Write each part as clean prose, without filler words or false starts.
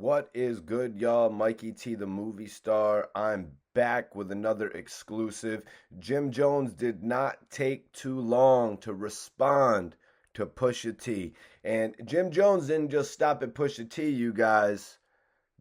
What is good, y'all? Mikey T, the movie star. I'm back with another exclusive. Jim Jones did not take too long to respond to Pusha T. And Jim Jones didn't just stop at Pusha T, you guys.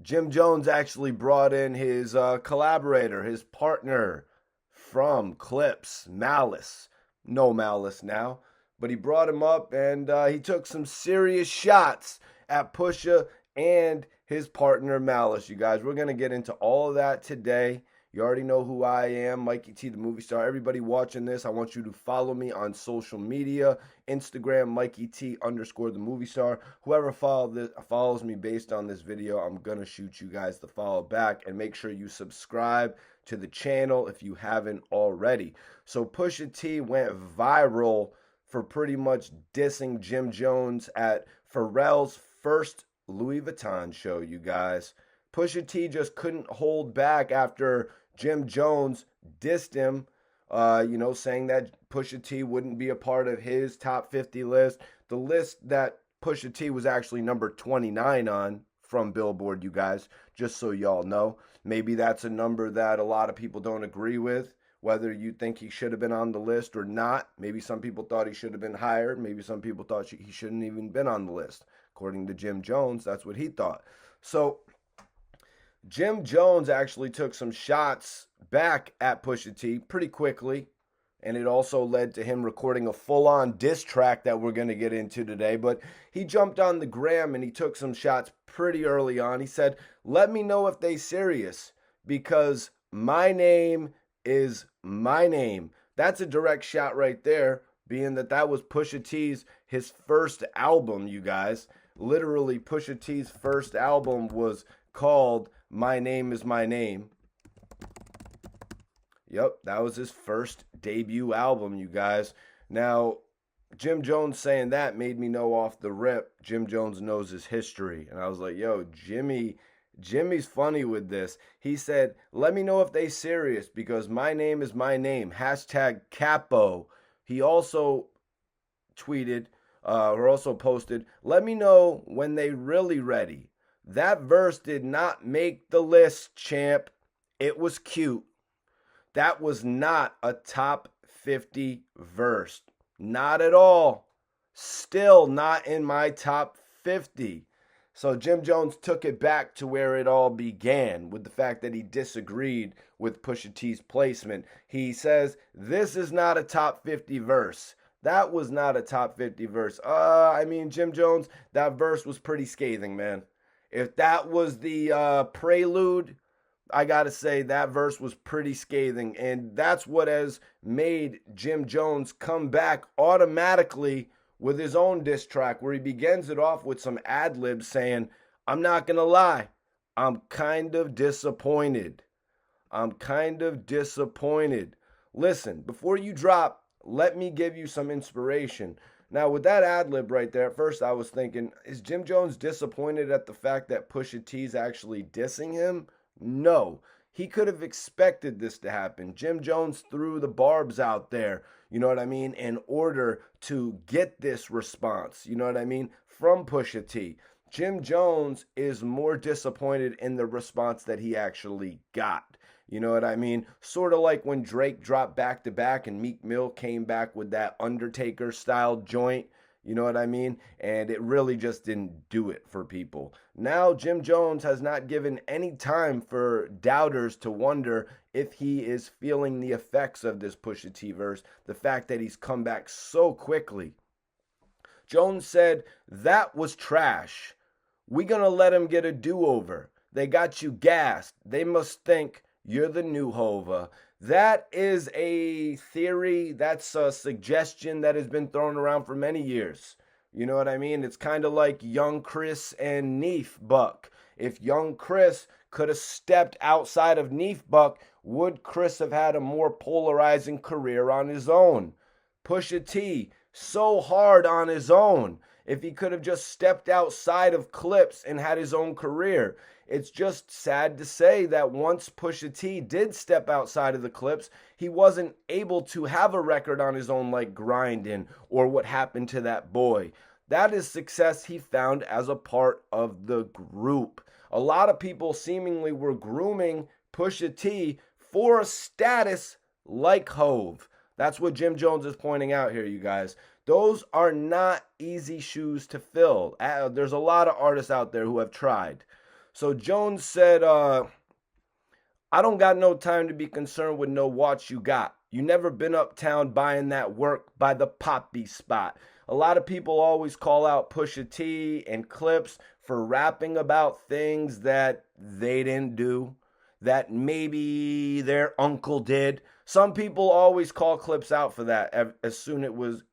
Jim Jones actually brought in his collaborator, his partner from Clipse, Malice. No Malice now. But he brought him up and he took some serious shots at Pusha and his partner Malice. You guys, we're going to get into all of that today. You already know who I am, Mikey T, the movie star. Everybody watching this, I want you to follow me on social media, Instagram, Mikey T _ the movie star. Whoever follows me based on this video, I'm going to shoot you guys the follow back. And make sure you subscribe to the channel if you haven't already. So Pusha T went viral for pretty much dissing Jim Jones at Pharrell's first Louis Vuitton show, you guys. Pusha T just couldn't hold back after Jim Jones dissed him, saying that Pusha T wouldn't be a part of his top 50 list. The list that Pusha T was actually number 29 on from Billboard, you guys, just so y'all know. Maybe that's a number that a lot of people don't agree with, whether you think he should have been on the list or not. Maybe some people thought he should have been higher. Maybe some people thought he shouldn't even been on the list. According to Jim Jones, that's what he thought. So Jim Jones actually took some shots back at Pusha T pretty quickly, and it also led to him recording a full-on diss track that we're going to get into today. But he jumped on the gram and he took some shots pretty early on. He said, "Let me know if they serious, because my name is my name." That's a direct shot right there, being that was Pusha T's his first album, you guys. Literally, Pusha T's first album was called My Name Is My Name. Yep, that was his first debut album, you guys. Now, Jim Jones saying that made me know off the rip Jim Jones knows his history. And I was like, yo, Jimmy's funny with this. He said, "Let me know if they serious, because my name is my name. Hashtag Capo." He also tweeted, or also posted, "Let me know when they really ready. That verse did not make the list, champ. It was cute. That was not a top 50 verse. Not at all. Still not in my top 50. So Jim Jones took it back to where it all began, with the fact that he disagreed with Pusha T's placement. He says, "This is not a top 50 verse. That was not a top 50 verse." Jim Jones, that verse was pretty scathing, man. If that was the prelude, I gotta say that verse was pretty scathing. And that's what has made Jim Jones come back automatically with his own diss track, where he begins it off with some ad-libs saying, "I'm not gonna lie, I'm kind of disappointed. I'm kind of disappointed. Listen, before you drop, let me give you some inspiration." Now, with that ad-lib right there, at first I was thinking, is Jim Jones disappointed at the fact that Pusha T's actually dissing him? No. He could have expected this to happen. Jim Jones threw the barbs out there, you know what I mean, in order to get this response, you know what I mean, from Pusha T. Jim Jones is more disappointed in the response that he actually got. You know what I mean? Sort of like when Drake dropped back to back and Meek Mill came back with that Undertaker style joint. You know what I mean? And it really just didn't do it for people. Now Jim Jones has not given any time for doubters to wonder if he is feeling the effects of this Pusha T verse. The fact that he's come back so quickly. Jones said, "That was trash. We gonna let him get a do-over. They got you gassed. They must think you're the new Hova." That is a theory, that's a suggestion that has been thrown around for many years. You know what I mean? It's kind of like Young Chris and Neef Buck. If Young Chris could have stepped outside of Neef Buck, would Chris have had a more polarizing career on his own? Pusha T, so hard on his own. If he could have just stepped outside of Clipse and had his own career. It's just sad to say that once Pusha T did step outside of the Clipse, he wasn't able to have a record on his own like Grindin' or What Happened to That Boy. That is success he found as a part of the group. A lot of people seemingly were grooming Pusha T for a status like Hove. That's what Jim Jones is pointing out here, you guys. Those are not easy shoes to fill. There's a lot of artists out there who have tried. So Jones said, I don't got no time to be concerned with no watch you got. You never been uptown buying that work by the poppy spot. A lot of people always call out Pusha T and Clipse for rapping about things that they didn't do, that maybe their uncle did. Some people always call Clipse out for that as soon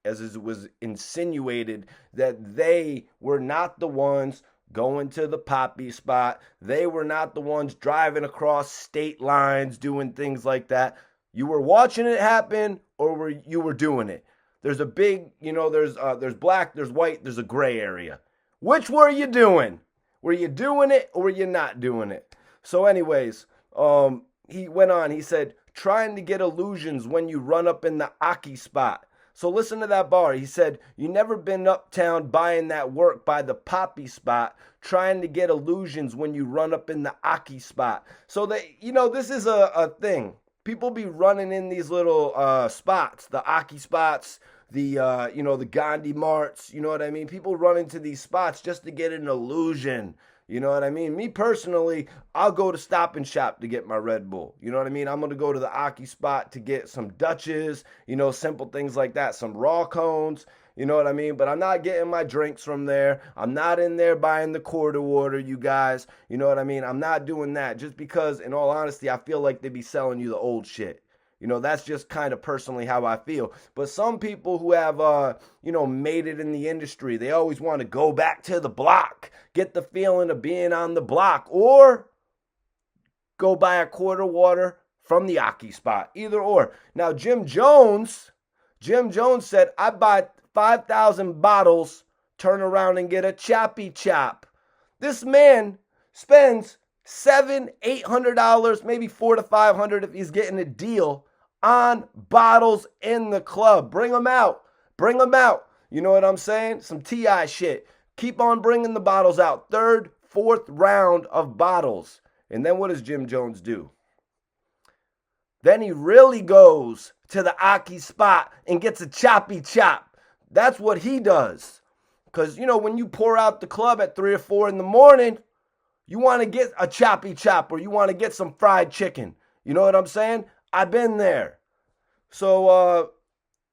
as it was insinuated that they were not the ones going to the poppy spot. They were not the ones driving across state lines doing things like that. You were watching it happen or you were doing it. There's a big, there's black, there's white, there's a gray area. Which were you doing? Were you doing it or were you not doing it? So anyways, he went on, he said, trying to get illusions when you run up in the Aki spot. So listen to that bar. He said, you never been uptown buying that work by the poppy spot, trying to get illusions when you run up in the Aki spot. So this is a thing. People be running in these little spots, the Aki spots, the Gandhi marts, you know what I mean? People run into these spots just to get an illusion. You know what I mean? Me personally, I'll go to Stop and Shop to get my Red Bull. You know what I mean? I'm going to go to the Aki spot to get some Dutches, simple things like that, some raw cones, you know what I mean? But I'm not getting my drinks from there. I'm not in there buying the quarter water, you guys. You know what I mean? I'm not doing that just because, in all honesty, I feel like they be selling you the old shit. That's just kind of personally how I feel. But some people who have, made it in the industry, they always want to go back to the block, get the feeling of being on the block, or go buy a quarter water from the Aki spot. Either or. Now, Jim Jones said, I buy 5,000 bottles, turn around and get a choppy chop. This man spends $700-800, maybe $400 to $500 if he's getting a deal on bottles in the club. Bring them out. You know what I'm saying? Some T.I. shit. Keep on bringing the bottles out. Third, fourth round of bottles. And then what does Jim Jones do? Then he really goes to the Aki spot and gets a choppy chop. That's what he does. Because, when you pour out the club at 3 or 4 in the morning, you want to get a choppy chop or you want to get some fried chicken. You know what I'm saying? I've been there. So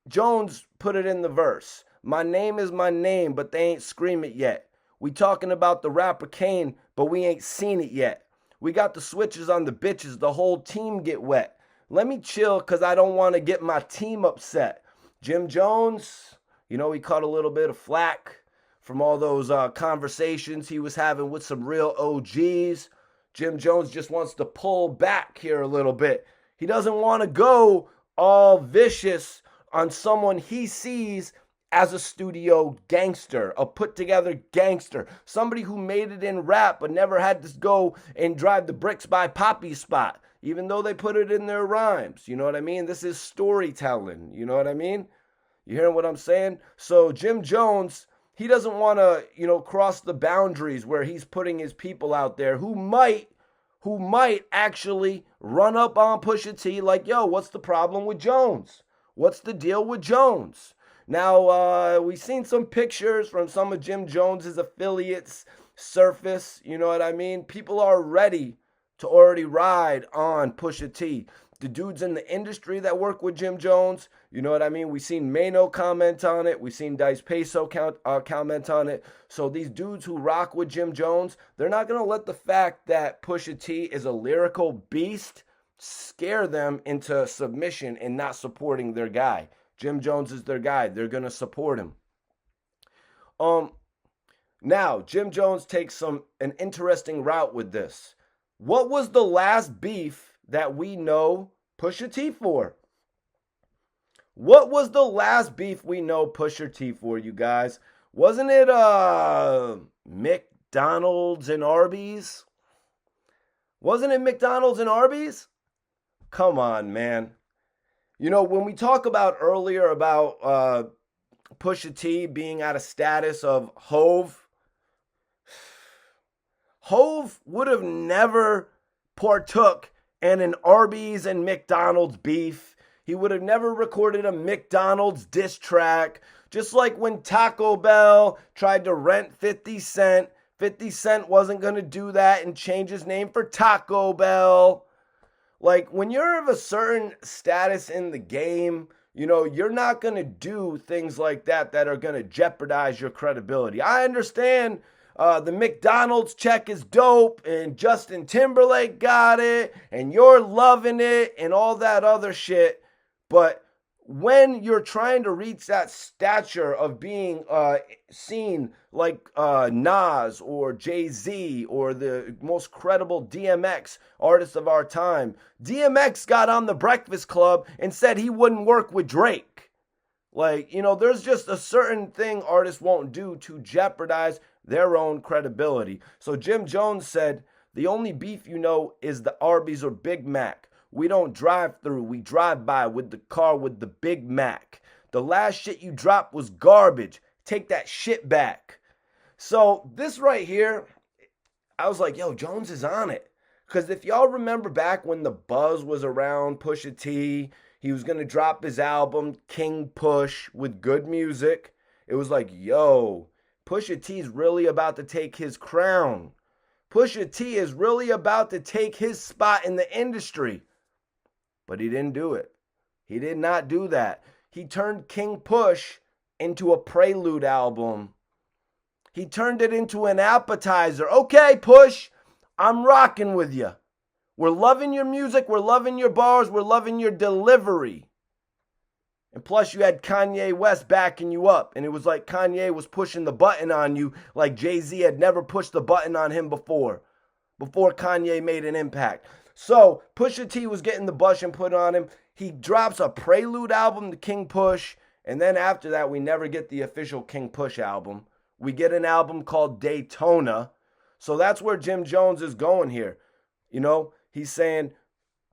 Jones put it in the verse. My name is my name, but they ain't scream it yet. We talking about the rapper Kane, but we ain't seen it yet. We got the switches on the bitches, the whole team get wet. Let me chill because I don't want to get my team upset. Jim Jones, he caught a little bit of flack from all those conversations he was having with some real OGs. Jim Jones just wants to pull back here a little bit. He doesn't want to go all vicious on someone he sees as a studio gangster, a put-together gangster, somebody who made it in rap but never had to go and drive the bricks by Poppy spot, even though they put it in their rhymes. You know what I mean? This is storytelling. You know what I mean? You hearing what I'm saying? So Jim Jones, he doesn't want to, cross the boundaries where he's putting his people out there who might actually run up on Pusha T like, yo, what's the problem with Jones? What's the deal with Jones? Now, we've seen some pictures from some of Jim Jones's affiliates surface, you know what I mean? People are ready to already ride on Pusha T. The dudes in the industry that work with Jim Jones, you know what I mean? We've seen Mano comment on it. We've seen Dice Peso comment on it. So these dudes who rock with Jim Jones, they're not going to let the fact that Pusha T is a lyrical beast scare them into submission and not supporting their guy. Jim Jones is their guy. They're going to support him. Now, Jim Jones takes an interesting route with this. What was the last beef that we know Pusha T for? What was the last beef we know Pusha T for, you guys? Wasn't it McDonald's and Arby's? Wasn't it McDonald's and Arby's? Come on, man. When we talk about earlier about Pusha T being at a status of Hove. Hove would have never partook in an Arby's and McDonald's beef. He would have never recorded a McDonald's diss track. Just like when Taco Bell tried to rent 50 Cent. 50 Cent wasn't going to do that and change his name for Taco Bell. Like, when you're of a certain status in the game, you know, you're not going to do things like that that are going to jeopardize your credibility. I understand the McDonald's check is dope and Justin Timberlake got it and you're loving it and all that other shit. But when you're trying to reach that stature of being seen like Nas or Jay-Z or the most credible DMX artist of our time, DMX got on the Breakfast Club and said he wouldn't work with Drake. Like, you know, there's just a certain thing artists won't do to jeopardize their own credibility. So Jim Jones said, the only beef you know is the Arby's or Big Mac. We don't drive through, we drive by with the car with the Big Mac. The last shit you dropped was garbage. Take that shit back. So this right here, I was like, yo, Jones is on it. Because if y'all remember back when the buzz was around Pusha T, he was going to drop his album, King Push, with good music. It was like, yo, Pusha T's really about to take his crown. Pusha T is really about to take his spot in the industry. But he didn't do it. He did not do that. He turned King Push into a prelude album. He turned it into an appetizer. Okay, Push, I'm rocking with you. We're loving your music. We're loving your bars. We're loving your delivery. And plus, you had Kanye West backing you up. And it was like Kanye was pushing the button on you like Jay-Z had never pushed the button on him before Kanye made an impact. So Pusha T was getting the bushing put on him. He drops a prelude album to King Push. And then after that, we never get the official King Push album. We get an album called Daytona. So that's where Jim Jones is going here. You know, he's saying,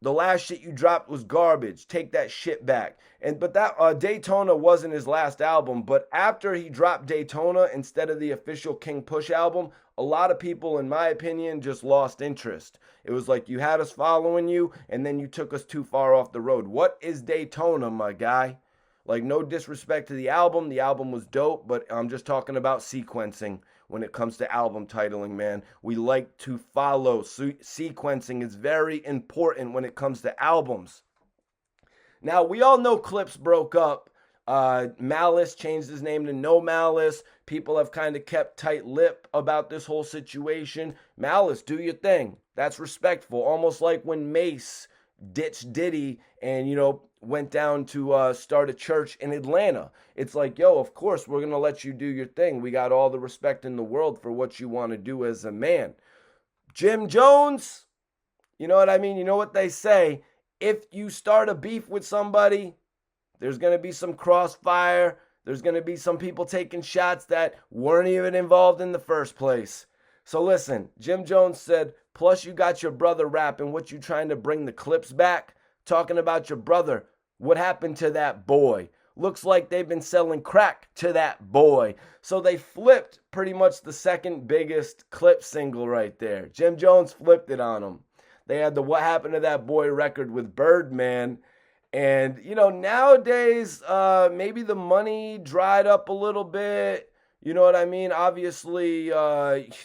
the last shit you dropped was garbage. Take that shit back. But that Daytona wasn't his last album. But after he dropped Daytona instead of the official King Push album, a lot of people, in my opinion, just lost interest. It was like you had us following you, and then you took us too far off the road. What is Daytona, my guy? Like, no disrespect to the album. The album was dope, but I'm just talking about sequencing when it comes to album titling, man. We like to follow. Sequencing is very important when it comes to albums. Now, we all know Clipse broke up. Malice changed his name to No Malice. People have kind of kept tight lip about this whole situation. Malice, do your thing. That's respectful. Almost like when Mace ditched Diddy and, you know, went down to start a church in Atlanta. It's like, yo, of course, we're going to let you do your thing. We got all the respect in the world for what you want to do as a man. Jim Jones, you know what I mean? You know what they say? If you start a beef with somebody, there's going to be some crossfire. There's going to be some people taking shots that weren't even involved in the first place. So listen, Jim Jones said, plus you got your brother rapping. What you trying to bring the Clipse back? Talking about your brother. What happened to that boy? Looks like they've been selling crack to that boy. So they flipped pretty much the second biggest Clipse single right there. Jim Jones flipped it on them. They had the What Happened to That Boy record with Birdman. And, you know, nowadays, maybe the money dried up a little bit. You know what I mean? Obviously,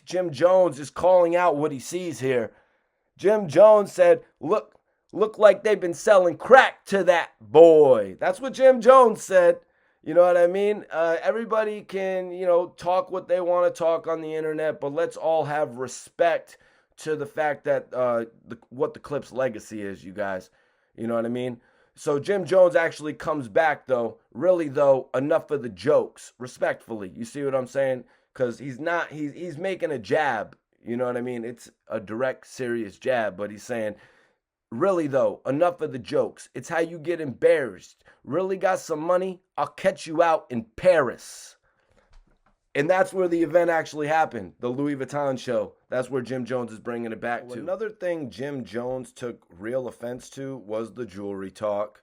Jim Jones is calling out what he sees here. Jim Jones said, look like they've been selling crack to that boy. That's what Jim Jones said. You know what I mean? Everybody can, you know, talk what they want to talk on the internet, but let's all have respect to the fact that what the Clipse legacy is, you guys. You know what I mean? So Jim Jones actually comes back, though. Really, though, enough of the jokes, respectfully. You see what I'm saying? Because he's making a jab. You know what I mean? It's a direct, serious jab, but he's saying, really, though, enough of the jokes. It's how you get embarrassed. Really got some money? I'll catch you out in Paris. And that's where the event actually happened, the Louis Vuitton show. That's where Jim Jones is bringing it back to. Another thing Jim Jones took real offense to was the jewelry talk.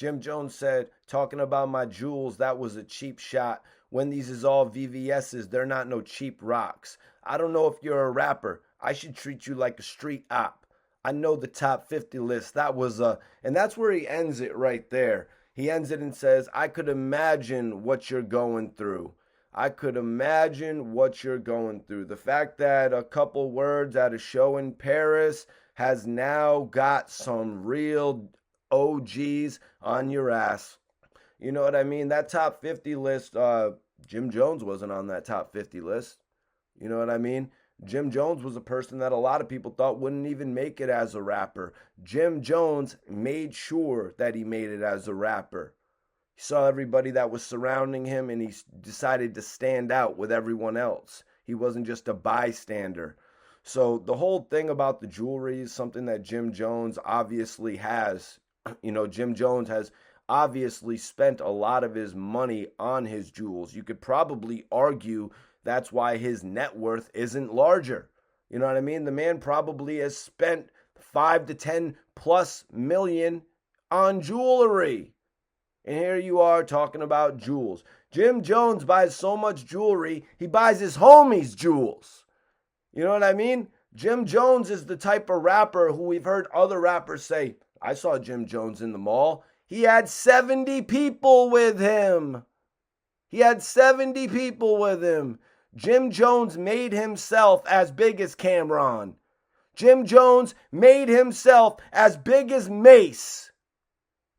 Jim Jones said, talking about my jewels, that was a cheap shot. When these is all VVS's, they're not no cheap rocks. I don't know if you're a rapper. I should treat you like a street op. I know the top 50 list. That was and that's where he ends it right there. He ends it and says, I could imagine what you're going through. I could imagine what you're going through. The fact that a couple words at a show in Paris has now got some real OGs on your ass. You know what I mean? That top 50 list, Jim Jones wasn't on that top 50 list. You know what I mean? Jim Jones was a person that a lot of people thought wouldn't even make it as a rapper. Jim Jones made sure that he made it as a rapper. He saw everybody that was surrounding him and he decided to stand out with everyone else. He wasn't just a bystander. So the whole thing about the jewelry is something that Jim Jones obviously has. You know, Jim Jones has obviously spent a lot of his money on his jewels. You could probably argue that's why his net worth isn't larger. You know what I mean? The man probably has spent 5 to 10 plus million on jewelry. And here you are talking about jewels. Jim Jones buys so much jewelry, he buys his homies jewels. You know what I mean? Jim Jones is the type of rapper who we've heard other rappers say, I saw Jim Jones in the mall. He had 70 people with him. He had 70 people with him. Jim Jones made himself as big as Cameron. Jim Jones made himself as big as Mace.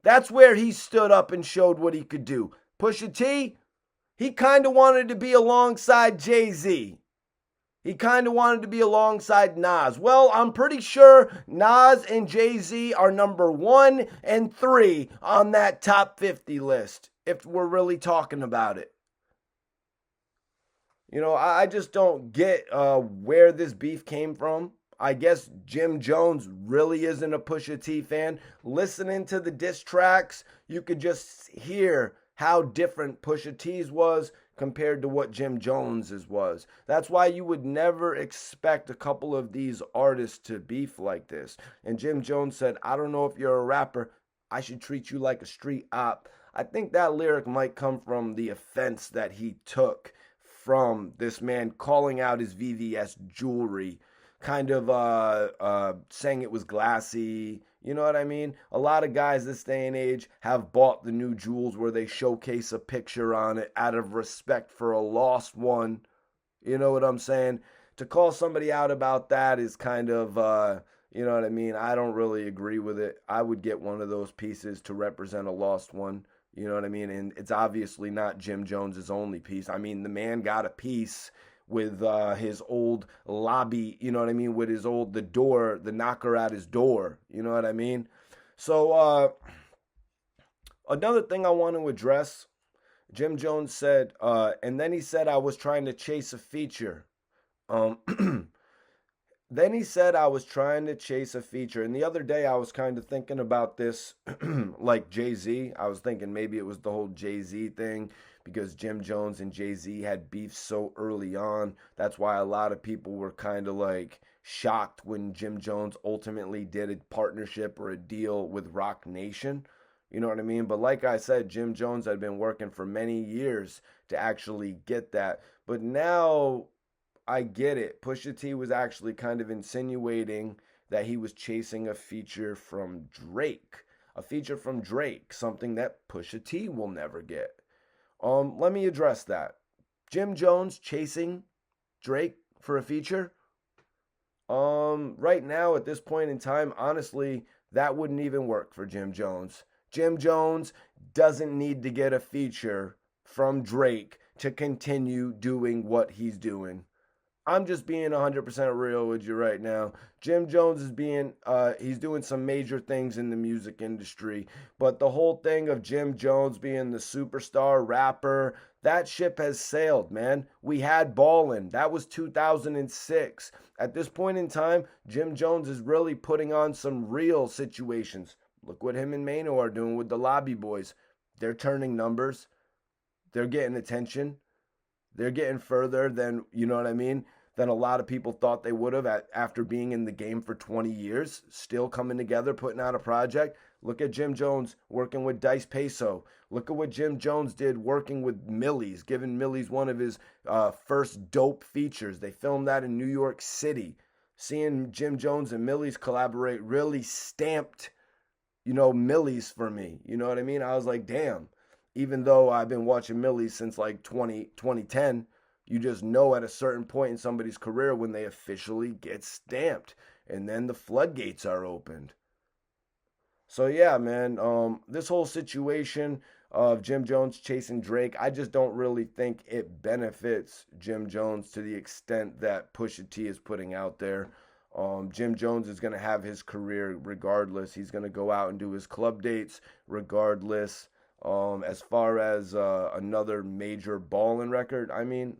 That's where he stood up and showed what he could do. Pusha T, he kind of wanted to be alongside Jay-Z. He kind of wanted to be alongside Nas. Well, I'm pretty sure Nas and Jay-Z are number 1 and 3 on that top 50 list, if we're really talking about it. You know, I just don't get where this beef came from. I guess Jim Jones really isn't a Pusha T fan. Listening to the diss tracks, you could just hear how different Pusha T's was compared to what Jim Jones's was. That's why you would never expect a couple of these artists to beef like this. And Jim Jones said, I don't know if you're a rapper. I should treat you like a street op. I think that lyric might come from the offense that he took from this man calling out his VVS jewelry, kind of saying it was glassy. You know what I mean? A lot of guys this day and age have bought the new jewels where they showcase a picture on it out of respect for a lost one. You know what I'm saying? To call somebody out about that is kind of, you know what I mean? I don't really agree with it. I would get one of those pieces to represent a lost one. You know what I mean? And it's obviously not Jim Jones's only piece. I mean, the man got a piece with his old lobby, you know what I mean? With his old, the door, the knocker at his door, you know what I mean? So, another thing I want to address, Jim Jones said, and then he said I was trying to chase a feature. Then he said I was trying to chase a feature. And the other day I was kind of thinking about this like Jay-Z. I was thinking maybe it was the whole Jay-Z thing because Jim Jones and Jay-Z had beef so early on. That's why a lot of people were kind of like shocked when Jim Jones ultimately did a partnership or a deal with Roc Nation. You know what I mean? But like I said, Jim Jones had been working for many years to actually get that. But now I get it. Pusha T was actually kind of insinuating that he was chasing a feature from Drake. A feature from Drake, something that Pusha T will never get. Let me address that. Jim Jones chasing Drake for a feature? Right now, at this point in time, honestly, that wouldn't even work for Jim Jones. Jim Jones doesn't need to get a feature from Drake to continue doing what he's doing. I'm just being 100% real with you right now. Jim Jones is he's doing some major things in the music industry. But the whole thing of Jim Jones being the superstar rapper, that ship has sailed, man. We had Ballin'. That was 2006. At this point in time, Jim Jones is really putting on some real situations. Look what him and Mano are doing with the Lobby Boys. They're turning numbers. They're getting attention. They're getting further than, you know what I mean? than a lot of people thought they would have after being in the game for 20 years, still coming together, putting out a project. Look at Jim Jones working with Dice Peso. Look at what Jim Jones did working with Millie's, giving Millie's one of his first dope features. They filmed that in New York City. Seeing Jim Jones and Millie's collaborate really stamped, Millie's for me. You know what I mean? I was like, damn. Even though I've been watching Millie's since like 2010, you just know at a certain point in somebody's career when they officially get stamped. And then the floodgates are opened. So yeah, man, this whole situation of Jim Jones chasing Drake, I just don't really think it benefits Jim Jones to the extent that Pusha T is putting out there. Jim Jones is going to have his career regardless. He's going to go out and do his club dates regardless. As far as another major ballin' record, I mean,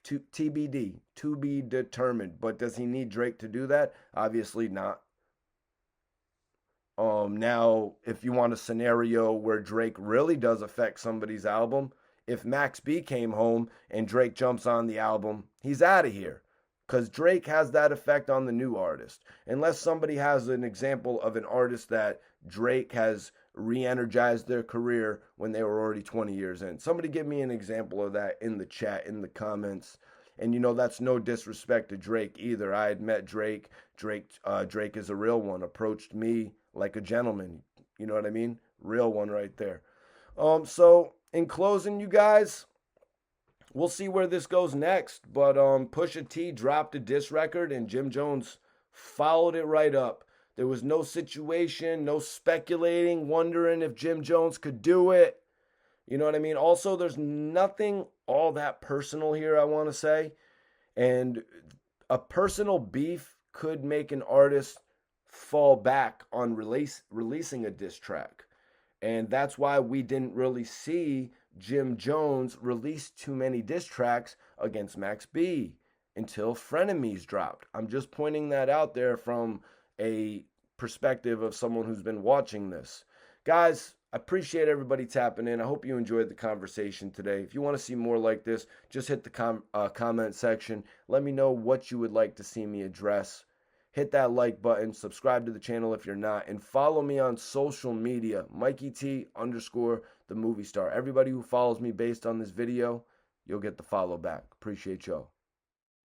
TBD, to be determined. But does he need Drake to do that? Obviously not. Now, if you want a scenario where Drake really does affect somebody's album, if Max B came home and Drake jumps on the album, he's out of here. Because Drake has that effect on the new artist. Unless somebody has an example of an artist that Drake has re-energized their career when they were already 20 years in. Somebody give me an example of that in the chat, in the comments. And that's no disrespect to Drake either. I had met Drake. Drake is a real one. Approached me like a gentleman. You know what I mean? Real one right there. So in closing, you guys, we'll see where this goes next. But Pusha T dropped a diss record and Jim Jones followed it right up. There was no situation, no speculating, wondering if Jim Jones could do it. You know what I mean? Also, there's nothing all that personal here, I want to say. And a personal beef could make an artist fall back on releasing a diss track. And that's why we didn't really see Jim Jones release too many diss tracks against Max B until Frenemies dropped. I'm just pointing that out there from a perspective of someone who's been watching this. Guys, I appreciate everybody tapping in. I hope you enjoyed the conversation today. If you want to see more like this, just hit the comment section. Let me know what you would like to see me address. Hit that like button, subscribe to the channel if you're not, and follow me on social media, Mikey T _ the movie star. Everybody who follows me based on this video, you'll get the follow back. Appreciate y'all.